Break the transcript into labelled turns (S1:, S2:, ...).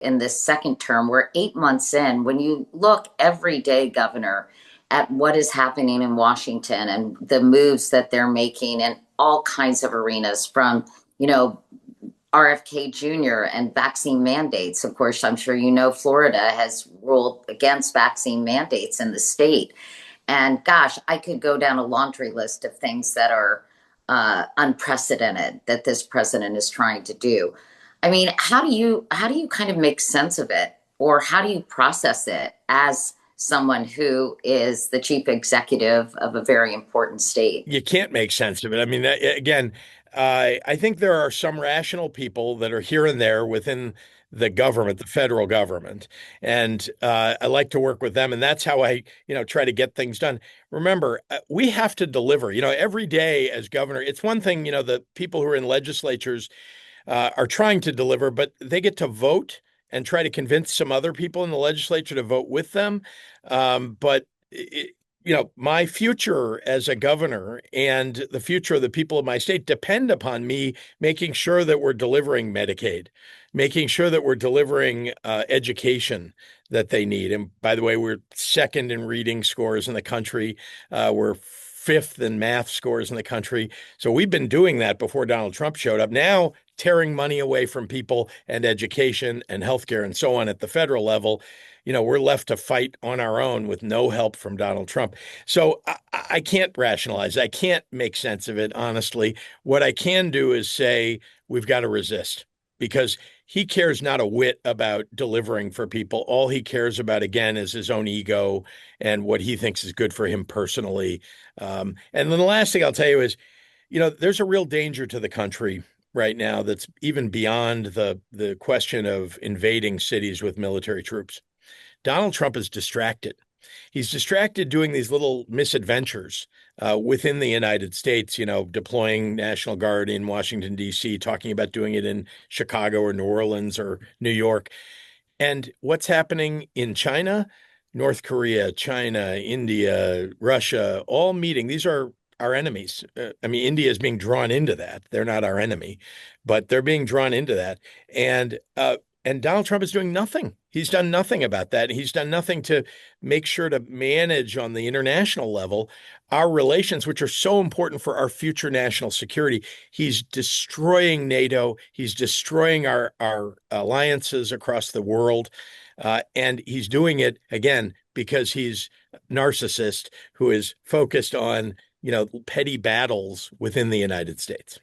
S1: in this second term. We're 8 months in. When you look every day, Governor, at what is happening in Washington and the moves that they're making in all kinds of arenas, from, you know, RFK Jr. and vaccine mandates. Of course, I'm sure you know Florida has ruled against vaccine mandates in the state. And gosh, I could go down a laundry list of things that are unprecedented that this president is trying to do. I mean, how do you kind of make sense of it, or how do you process it as someone who is the chief executive of a very important state?
S2: You can't make sense of it. I mean, again, I think there are some rational people that are here and there within the government, the federal government, and I like to work with them, and that's how I, try to get things done. Remember, we have to deliver. Every day as governor, it's one thing. The people who are in legislatures are trying to deliver, but they get to vote and try to convince some other people in the legislature to vote with them. But my future as a governor and the future of the people of my state depend upon me making sure that we're delivering Medicaid, making sure that we're delivering education that they need. And by the way, we're second in reading scores in the country. We're fifth in math scores in the country. So we've been doing that before Donald Trump showed up. Now, tearing money away from people and education and healthcare and so on at the federal level, we're left to fight on our own with no help from Donald Trump. So I can't rationalize. I can't make sense of it, honestly. What I can do is say we've got to resist, because he cares not a whit about delivering for people. All he cares about, again, is his own ego and what he thinks is good for him personally. And then the last thing I'll tell you is, there's a real danger to the country right now that's even beyond the question of invading cities with military troops. Donald Trump is distracted. He's distracted doing these little misadventures within the United States, deploying National Guard in Washington, D.C., talking about doing it in Chicago or New Orleans or New York. And what's happening in China, North Korea, China, India, Russia, all meeting. These are our enemies. I mean, India is being drawn into that. They're not our enemy, but they're being drawn into that. And Donald Trump is doing nothing. He's done nothing about that. He's done nothing to make sure to manage on the international level our relations, which are so important for our future national security. He's destroying NATO. He's destroying our alliances across the world. And he's doing it, again, because he's narcissist who is focused on, petty battles within the United States.